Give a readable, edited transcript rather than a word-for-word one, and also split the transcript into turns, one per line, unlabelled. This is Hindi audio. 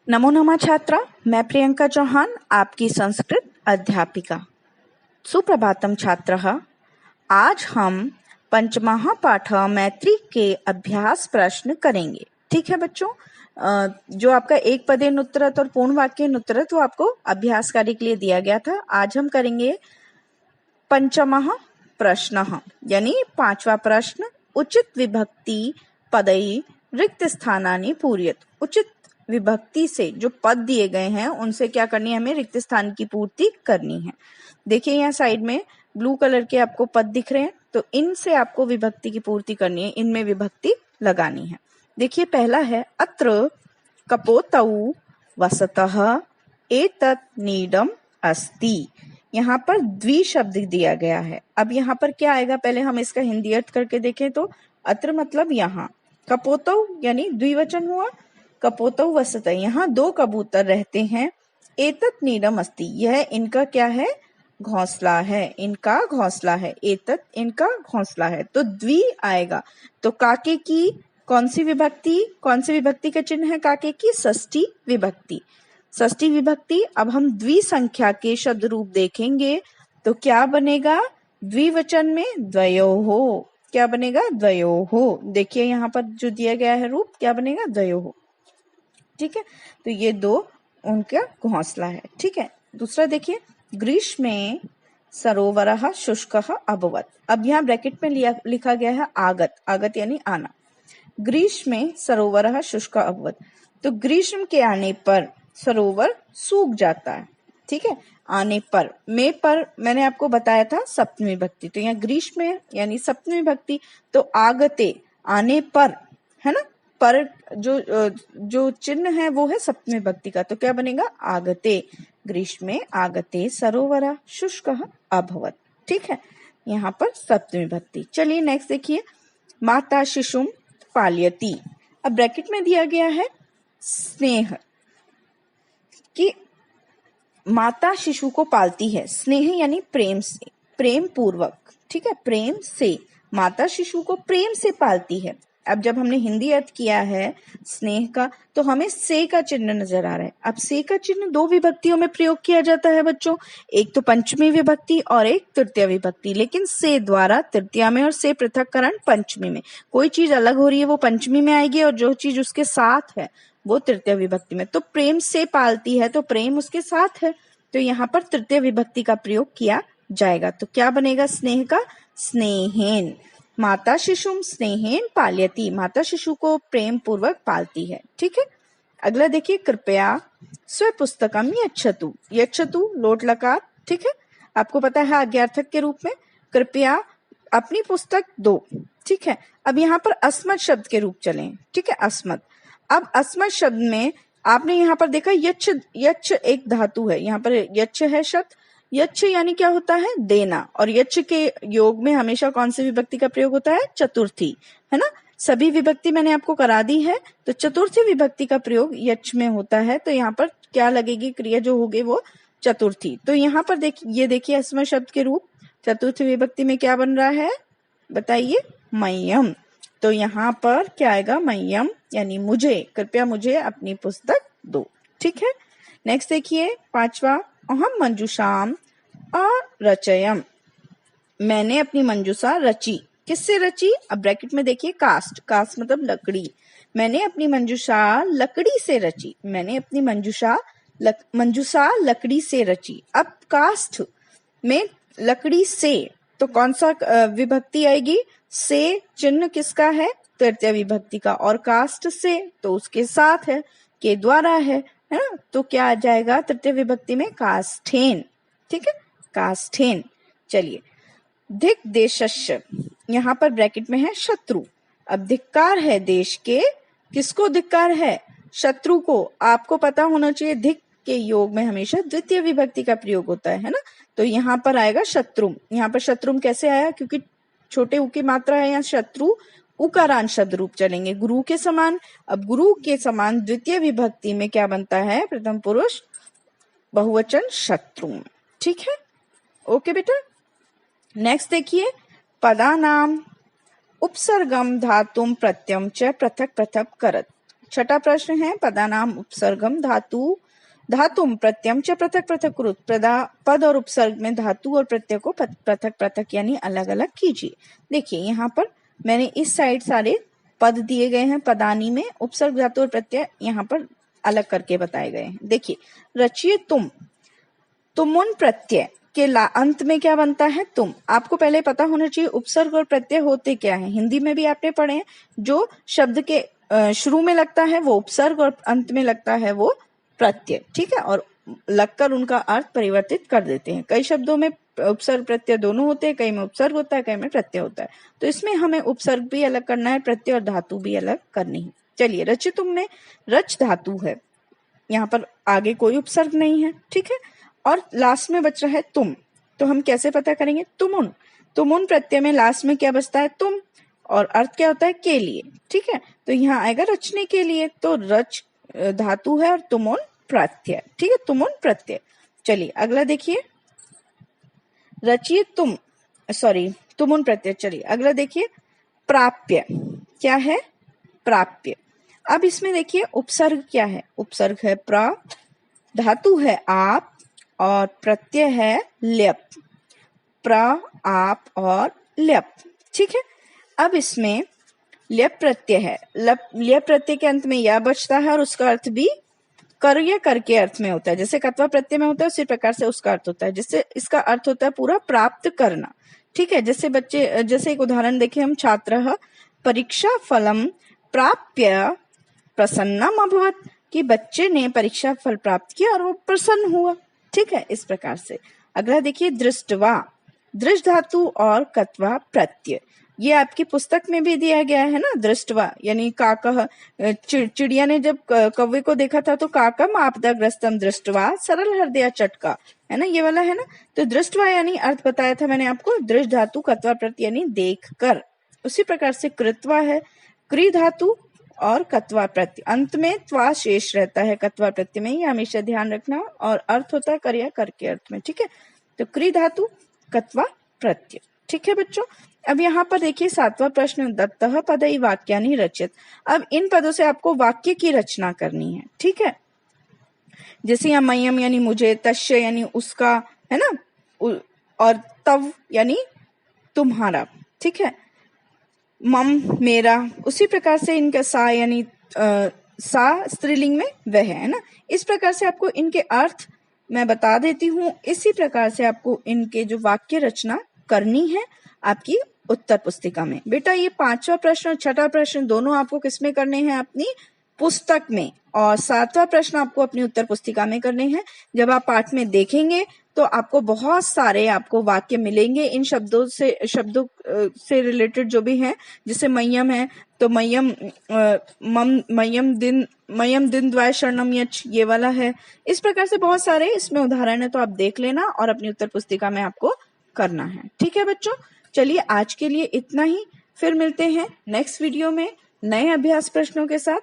नमो नमः छात्रा, मैं प्रियंका चौहान, आपकी संस्कृत अध्यापिका। सुप्रभातम छात्रः। आज हम पंचमः पाठ मैत्री के अभ्यास प्रश्न करेंगे। ठीक है बच्चों, जो आपका एक पदेन उत्तरत और पूर्ण वाक्य उत्तरत वो आपको अभ्यास कार्य के लिए दिया गया था। आज हम करेंगे पंचमः प्रश्न यानी पांचवा प्रश्न। उचित विभक्ति पदई रिक्त स्थानानि पूरयत। उचित विभक्ति से जो पद दिए गए हैं उनसे क्या करनी है, हमें रिक्त स्थान की पूर्ति करनी है। देखिए यहाँ साइड में ब्लू कलर के आपको पद दिख रहे हैं, तो इनसे आपको विभक्ति की पूर्ति करनी है, इनमें विभक्ति लगानी है। देखिए पहला है अत्र कपोतौ वसतः एतत् नीडम अस्ति। यहाँ पर द्वि शब्द दिया गया है। अब यहाँ पर क्या आएगा, पहले हम इसका हिंदी अर्थ करके देखें तो अत्र मतलब यहाँ, कपोतौ यानी द्विवचन हुआ, कपोतौ वसत यहाँ दो कबूतर रहते हैं, एतत् नीडम अस्ति यह इनका क्या है, घोंसला है, इनका घोंसला है, एतत् इनका घोंसला है, तो द्वि आएगा। तो काके की कौन सी विभक्ति का चिन्ह है काके की, षष्ठी विभक्ति। षष्ठी विभक्ति। अब हम द्विसंख्या के शब्द रूप देखेंगे तो क्या बनेगा, द्विवचन में द्वयोः। क्या बनेगा, द्वयोः। देखिए यहाँ पर जो दिया गया है रूप क्या बनेगा, द्वयोः। ठीक है, तो ये दो उनका घोंसला है। ठीक है, दूसरा देखिए ग्रीष्मे सरोवरः शुष्कः अभवत्। अब यहाँ ब्रैकेट में लिखा गया है आगत, आगत यानी आना। ग्रीष्मे सरोवरः शुष्कः अभवत्, तो ग्रीष्म के आने पर सरोवर सूख जाता है। ठीक है, आने पर, में पर मैंने आपको बताया था सप्तमी विभक्ति, तो यहाँ ग्रीष्म यानी सप्तमी विभक्ति, तो आगते आने पर है ना, पर जो चिन्ह है वो है सप्तमी विभक्ति का, तो क्या बनेगा, आगते। ग्रीष्मे आगते सरोवर शुष्कः अभवत्। ठीक है, यहाँ पर सप्तमी विभक्ति। चलिए नेक्स्ट देखिए, माता शिशुम पालयति। अब ब्रैकेट में दिया गया है स्नेह, कि माता शिशु को पालती है, स्नेह यानी प्रेम से, प्रेम पूर्वक। ठीक है, प्रेम से माता शिशु को प्रेम से पालती है। अब जब हमने हिंदी अर्थ किया है स्नेह का, तो हमें से का चिन्ह नजर आ रहा है। अब से का चिन्ह दो विभक्तियों में प्रयोग किया जाता है बच्चों, एक तो पंचमी विभक्ति और एक तृतीय विभक्ति, लेकिन से द्वारा तृतीया में और से पृथककरण पंचमी में। कोई चीज अलग हो रही है वो पंचमी में आएगी, और जो चीज उसके साथ है वो तृतीय विभक्ति में। तो प्रेम से पालती है, तो प्रेम उसके साथ है, तो यहाँ पर तृतीय विभक्ति का प्रयोग किया जाएगा। तो क्या बनेगा, स्नेह का स्नेहेन। माता शिशुम स्नेहेन पालयति, माता शिशु को प्रेम पूर्वक पालती है। ठीक है, अगला देखिए, कृपया स्वपुस्तकम यच्छतु। यच्छतु लोट लकार। ठीक है, आपको पता है आज्ञार्थक के रूप में, कृपया अपनी पुस्तक दो। ठीक है, अब यहाँ पर अस्मत् शब्द के रूप चलें। ठीक है, अस्मत्। अब अस्मत् शब्द में आपने यहाँ पर देखा यच्छ, यच्छ एक धातु है, यहाँ पर यच्छ है शब्द। यच्छ यानी क्या होता है, देना, और यच्छ के योग में हमेशा कौन सी विभक्ति का प्रयोग होता है, चतुर्थी, है ना। सभी विभक्ति मैंने आपको करा दी है, तो चतुर्थी विभक्ति का प्रयोग यच्छ में होता है, तो यहाँ पर क्या लगेगी, क्रिया जो होगी वो चतुर्थी। तो यहाँ पर ये देखिए अस्मत् शब्द के रूप चतुर्थी विभक्ति में क्या बन रहा है, बताइए, मह्यम। तो यहाँ पर क्या आएगा, मह्यम यानी मुझे, कृपया मुझे अपनी पुस्तक दो। ठीक है, नेक्स्ट देखिए पांचवा, अहम मंजूषाम अरचयम। मैंने अपनी मंजूषा रची, किससे रची, अब ब्रैकेट में देखिए कास्ट, कास्ट मतलब लकड़ी। मैंने अपनी मंजूषा लकड़ी से रची, मैंने अपनी मंजूषा लकड़ी से रची। अब कास्ट में लकड़ी से, तो कौन सा विभक्ति आएगी, से चिन्ह किसका है, तृतीय विभक्ति का, और कास्ट से तो उसके साथ है, के द्वारा है ना, तो क्या आ जाएगा तृतीय विभक्ति में, काष्ठेन। ठीक है, काष्ठेन। चलिए, धिक देशस्य, यहाँ पर ब्रैकेट में है शत्रु। अब धिक्कार है देश के, किसको धिक्कार है, शत्रु को। आपको पता होना चाहिए धिक के योग में हमेशा द्वितीय विभक्ति का प्रयोग होता है ना, तो यहाँ पर आएगा शत्रुम। यहाँ पर शत्रुम कैसे आया, क्योंकि छोटे उ की मात्रा है, यहाँ शत्रु उकारांत शब्द रूप चलेंगे, गुरु के समान। अब गुरु के समान द्वितीय विभक्ति में क्या बनता है, प्रथम पुरुष बहुवचन शत्रु। ठीक है, ओके बेटा। नेक्स्ट देखिए, पदानाम उपसर्गम धातुम प्रत्ययम च पृथक पृथक करत। छठा प्रश्न है पदानाम उपसर्गम धातुम प्रत्ययम च पृथक पृथक कुरुत। पद और उपसर्ग में धातु और प्रत्यय को पृथक पृथक यानी अलग अलग कीजिए। देखिए यहाँ पर मैंने इस साइड सारे पद दिए गए हैं, पदानी में उपसर्ग धातु और प्रत्यय यहाँ पर अलग करके बताए गए हैं। देखिए रचिए तुमुन प्रत्यय के अंत में क्या बनता है? तुम। आपको पहले पता होना चाहिए उपसर्ग और प्रत्यय होते क्या है। हिंदी में भी आपने पढ़े हैं, जो शब्द के शुरू में लगता है वो उपसर्ग और अंत में लगता है वो प्रत्यय, ठीक है, और लगकर उनका अर्थ परिवर्तित कर देते हैं। कई शब्दों में उपसर्ग प्रत्यय दोनों होते हैं, कई में उपसर्ग होता है, कई में प्रत्यय होता है। तो इसमें हमें उपसर्ग भी अलग करना है, प्रत्यय और धातु भी अलग करनी है। चलिए रचितुम में रच धातु है, यहाँ पर आगे कोई उपसर्ग नहीं है, ठीक है, और लास्ट में बच रहा है तुम। तो हम कैसे पता करेंगे? तुमुन प्रत्यय में लास्ट में क्या बचता है? तुम, और अर्थ क्या होता है? के लिए, ठीक है। तो यहाँ आएगा रचने के लिए, तो रच धातु है और तुमुन प्रत्यय, ठीक है, तुमुन प्रत्यय। चलिए अगला देखिए, रचिए तुमुन प्रत्यय। चलिए अगला देखिए, प्राप्य। क्या है? प्राप्य। अब इसमें देखिए उपसर्ग क्या है? उपसर्ग है प्र, धातु है आप और प्रत्यय है ल्यप। प्र, आप और ल्यप, ठीक है। अब इसमें ल्यप प्रत्यय है, ल्यप प्रत्यय के अंत में या बचता है और उसका अर्थ भी कर या करके अर्थ में होता है। जैसे कत्वा प्रत्यय में होता है उसी प्रकार से उसका अर्थ होता है, जिससे इसका अर्थ होता है पूरा प्राप्त करना, ठीक है। जैसे एक उदाहरण देखिए हम, छात्रः परीक्षा फलम प्राप्य प्रसन्नम अभवत्, कि बच्चे ने परीक्षा फल प्राप्त किया और वो प्रसन्न हुआ, ठीक है, इस प्रकार से। अगला देखिए दृष्टवा, दृष्ट धातु और कत्वा प्रत्यय, ये आपकी पुस्तक में भी दिया गया है ना। दृष्टवा यानी काकः, चिड़िया ने जब कौवे को देखा था तो काकम आपदाग्रस्तम दृष्टवा सरल हृदय चटका, है ना, ये वाला है ना। तो दृष्टवा यानी अर्थ बताया था मैंने आपको, दृष्ट धातु कत्वा प्रत्यय यानी देख कर। उसी प्रकार से कृत्वा है, क्री धातु और कत्वा प्रत्यय, अंत में त्वा शेष रहता है कत्वा प्रत्यय में, ये हमेशा ध्यान रखना, और अर्थ होता है कर या करके अर्थ में, ठीक है। तो क्री धातु कत्वा प्रत्यय, ठीक है बच्चों। अब यहाँ पर देखिए 7वां प्रश्न, दत्तः पदई वाक्यानि रचित। अब इन पदों से आपको वाक्य की रचना करनी है, ठीक है। जैसे यहाँ मयम यानी मुझे, तस्य यानी उसका, है ना, और तव यानी तुम्हारा, ठीक है, मम मेरा। उसी प्रकार से इनका सा यानी सा स्त्रीलिंग में वह है ना। इस प्रकार से आपको इनके अर्थ मैं बता देती हूँ, इसी प्रकार से आपको इनके जो वाक्य रचना करनी है आपकी उत्तर पुस्तिका में। बेटा ये 5वां प्रश्न और 6वां प्रश्न दोनों आपको किसमें करने हैं? अपनी पुस्तक में, और 7वां प्रश्न आपको अपनी उत्तर पुस्तिका में करने हैं। जब आप पाठ में देखेंगे तो आपको बहुत सारे आपको वाक्य मिलेंगे इन शब्दों से रिलेटेड जो भी हैं। जैसे मय्यम है तो मय्यम दिन द्वाय शरणम यच्छ, ये वाला है। इस प्रकार से बहुत सारे इसमें उदाहरण है, तो आप देख लेना और अपनी उत्तर पुस्तिका में आपको करना है, ठीक है बच्चों। चलिए आज के लिए इतना ही, फिर मिलते हैं नेक्स्ट वीडियो में नए अभ्यास प्रश्नों के साथ।